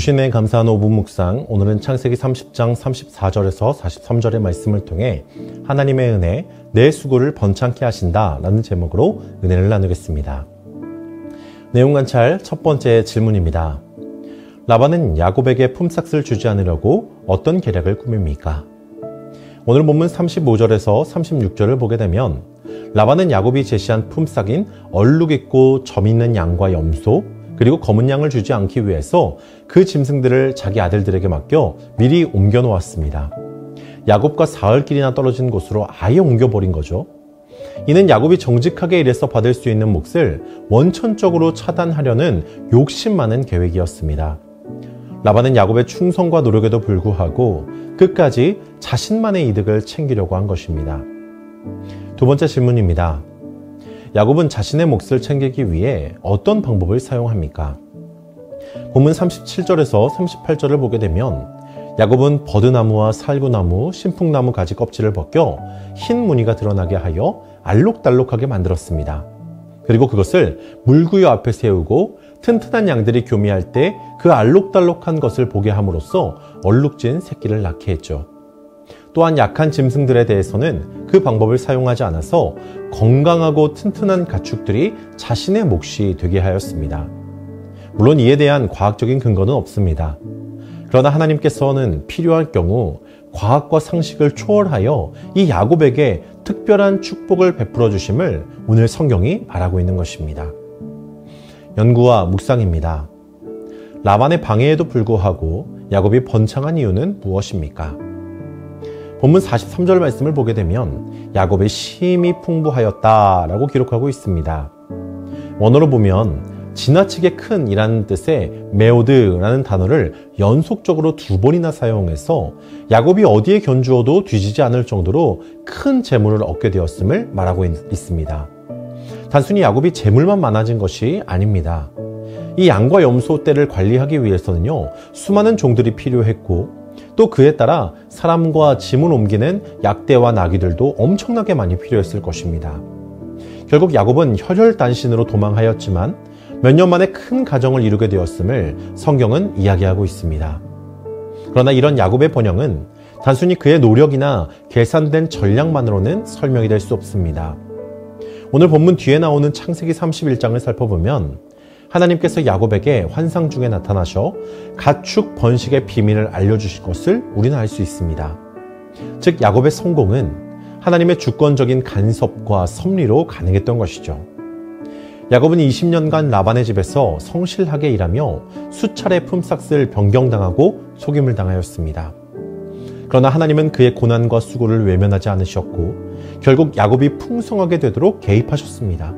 주신에 감사한 5분 묵상, 오늘은 창세기 30장 34절에서 43절의 말씀을 통해 하나님의 은혜, 내 수고를 번창케 하신다 라는 제목으로 은혜를 나누겠습니다. 내용 관찰 첫 번째 질문입니다. 라반은 야곱에게 품삯을 주지 않으려고 어떤 계략을 꾸밉니까? 오늘 본문 35절에서 36절을 보게 되면 라반은 야곱이 제시한 품삯인 얼룩 있고 점 있는 양과 염소, 그리고 검은 양을 주지 않기 위해서 그 짐승들을 자기 아들들에게 맡겨 미리 옮겨 놓았습니다. 야곱과 사흘길이나 떨어진 곳으로 아예 옮겨버린 거죠. 이는 야곱이 정직하게 일해서 받을 수 있는 몫을 원천적으로 차단하려는 욕심 많은 계획이었습니다. 라반은 야곱의 충성과 노력에도 불구하고 끝까지 자신만의 이득을 챙기려고 한 것입니다. 두 번째 질문입니다. 야곱은 자신의 몫을 챙기기 위해 어떤 방법을 사용합니까? 본문 37절에서 38절을 보게 되면 야곱은 버드나무와 살구나무, 신풍나무 가지 껍질을 벗겨 흰 무늬가 드러나게 하여 알록달록하게 만들었습니다. 그리고 그것을 물구유 앞에 세우고 튼튼한 양들이 교미할 때 그 알록달록한 것을 보게 함으로써 얼룩진 새끼를 낳게 했죠. 또한 약한 짐승들에 대해서는 그 방법을 사용하지 않아서 건강하고 튼튼한 가축들이 자신의 몫이 되게 하였습니다. 물론 이에 대한 과학적인 근거는 없습니다. 그러나 하나님께서는 필요할 경우 과학과 상식을 초월하여 이 야곱에게 특별한 축복을 베풀어 주심을 오늘 성경이 말하고 있는 것입니다. 연구와 묵상입니다. 라반의 방해에도 불구하고 야곱이 번창한 이유는 무엇입니까? 본문 43절 말씀을 보게 되면 야곱의 심이 풍부하였다라고 기록하고 있습니다. 원어로 보면 지나치게 큰 이라는 뜻의 메오드라는 단어를 연속적으로 2번이나 사용해서 야곱이 어디에 견주어도 뒤지지 않을 정도로 큰 재물을 얻게 되었음을 말하고 있습니다. 단순히 야곱이 재물만 많아진 것이 아닙니다. 이 양과 염소 떼를 관리하기 위해서는요, 수많은 종들이 필요했고 또 그에 따라 사람과 짐을 옮기는 약대와 나귀들도 엄청나게 많이 필요했을 것입니다. 결국 야곱은 혈혈단신으로 도망하였지만 몇 년 만에 큰 가정을 이루게 되었음을 성경은 이야기하고 있습니다. 그러나 이런 야곱의 번영은 단순히 그의 노력이나 계산된 전략만으로는 설명이 될 수 없습니다. 오늘 본문 뒤에 나오는 창세기 31장을 살펴보면 하나님께서 야곱에게 환상 중에 나타나셔 가축 번식의 비밀을 알려주실 것을 우리는 알 수 있습니다. 즉 야곱의 성공은 하나님의 주권적인 간섭과 섭리로 가능했던 것이죠. 야곱은 20년간 라반의 집에서 성실하게 일하며 수차례 품삯을 변경당하고 속임을 당하였습니다. 그러나 하나님은 그의 고난과 수고를 외면하지 않으셨고 결국 야곱이 풍성하게 되도록 개입하셨습니다.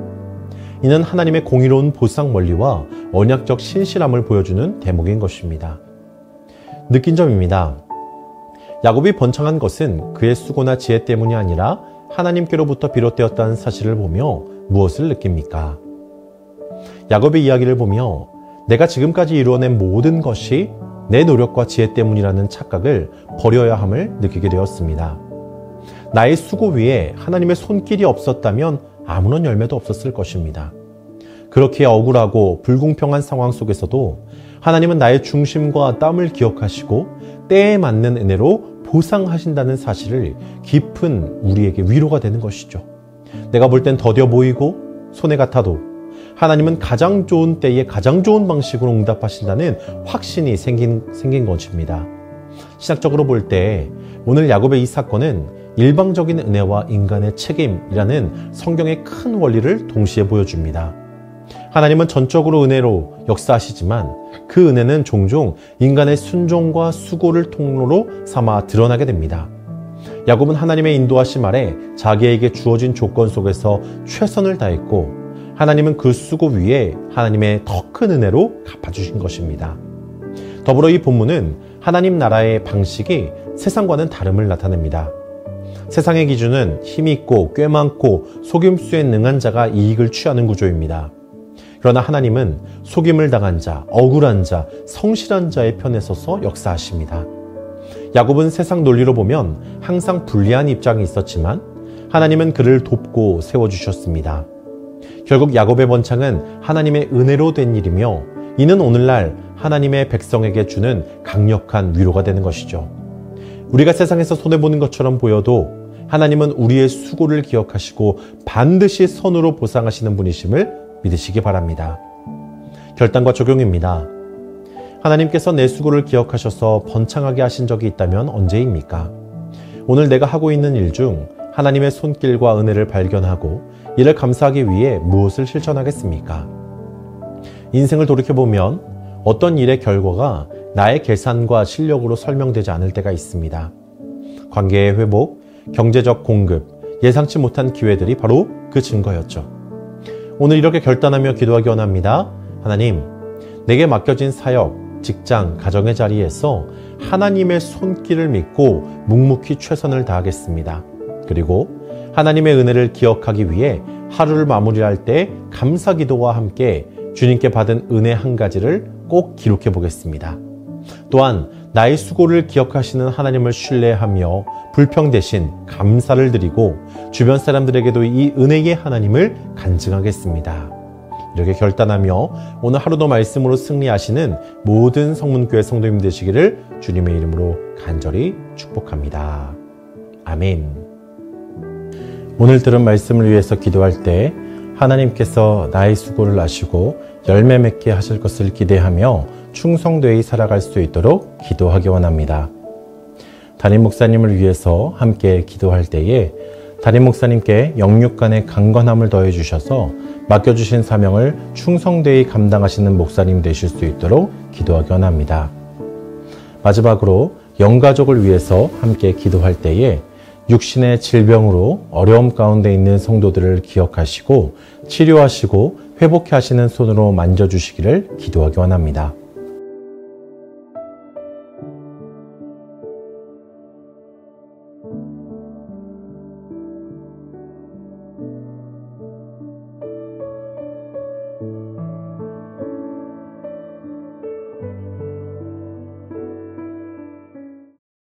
이는 하나님의 공의로운 보상 원리와 언약적 신실함을 보여주는 대목인 것입니다. 느낀 점입니다. 야곱이 번창한 것은 그의 수고나 지혜 때문이 아니라 하나님께로부터 비롯되었다는 사실을 보며 무엇을 느낍니까? 야곱의 이야기를 보며 내가 지금까지 이루어낸 모든 것이 내 노력과 지혜 때문이라는 착각을 버려야 함을 느끼게 되었습니다. 나의 수고 위에 하나님의 손길이 없었다면 아무런 열매도 없었을 것입니다. 그렇게 억울하고 불공평한 상황 속에서도 하나님은 나의 중심과 땀을 기억하시고 때에 맞는 은혜로 보상하신다는 사실을 깊은 우리에게 위로가 되는 것이죠. 내가 볼 땐 더뎌 보이고 손해 같아도 하나님은 가장 좋은 때에 가장 좋은 방식으로 응답하신다는 확신이 생긴 것입니다. 신학적으로 볼 때 오늘 야곱의 이 사건은 일방적인 은혜와 인간의 책임이라는 성경의 큰 원리를 동시에 보여줍니다. 하나님은 전적으로 은혜로 역사하시지만 그 은혜는 종종 인간의 순종과 수고를 통로로 삼아 드러나게 됩니다. 야곱은 하나님의 인도하심 아래 자기에게 주어진 조건 속에서 최선을 다했고 하나님은 그 수고 위에 하나님의 더 큰 은혜로 갚아주신 것입니다. 더불어 이 본문은 하나님 나라의 방식이 세상과는 다름을 나타냅니다. 세상의 기준은 힘 있고 꽤 많고 속임수에 능한 자가 이익을 취하는 구조입니다. 그러나 하나님은 속임을 당한 자, 억울한 자, 성실한 자의 편에 서서 역사하십니다. 야곱은 세상 논리로 보면 항상 불리한 입장이 있었지만 하나님은 그를 돕고 세워주셨습니다. 결국 야곱의 번창은 하나님의 은혜로 된 일이며 이는 오늘날 하나님의 백성에게 주는 강력한 위로가 되는 것이죠. 우리가 세상에서 손해보는 것처럼 보여도 하나님은 우리의 수고를 기억하시고 반드시 선으로 보상하시는 분이심을 믿으시기 바랍니다. 결단과 적용입니다. 하나님께서 내 수고를 기억하셔서 번창하게 하신 적이 있다면 언제입니까? 오늘 내가 하고 있는 일 중 하나님의 손길과 은혜를 발견하고 이를 감사하기 위해 무엇을 실천하겠습니까? 인생을 돌이켜보면 어떤 일의 결과가 나의 계산과 실력으로 설명되지 않을 때가 있습니다. 관계의 회복, 경제적 공급, 예상치 못한 기회들이 바로 그 증거였죠. 오늘 이렇게 결단하며 기도하기 원합니다. 하나님, 내게 맡겨진 사역, 직장, 가정의 자리에서 하나님의 손길을 믿고 묵묵히 최선을 다하겠습니다. 그리고 하나님의 은혜를 기억하기 위해 하루를 마무리할 때 감사 기도와 함께 주님께 받은 은혜 한 가지를 꼭 기록해 보겠습니다. 또한 나의 수고를 기억하시는 하나님을 신뢰하며 불평 대신 감사를 드리고 주변 사람들에게도 이 은혜의 하나님을 간증하겠습니다. 이렇게 결단하며 오늘 하루도 말씀으로 승리하시는 모든 성문교회 성도님 되시기를 주님의 이름으로 간절히 축복합니다. 아멘. 오늘 들은 말씀을 위해서 기도할 때 하나님께서 나의 수고를 아시고 열매 맺게 하실 것을 기대하며 충성되이 살아갈 수 있도록 기도하기 원합니다. 담임 목사님을 위해서 함께 기도할 때에 담임 목사님께 영육간의 강건함을 더해 주셔서 맡겨주신 사명을 충성되이 감당하시는 목사님 되실 수 있도록 기도하기 원합니다. 마지막으로 영가족을 위해서 함께 기도할 때에 육신의 질병으로 어려움 가운데 있는 성도들을 기억하시고 치료하시고 회복해 하시는 손으로 만져주시기를 기도하기 원합니다.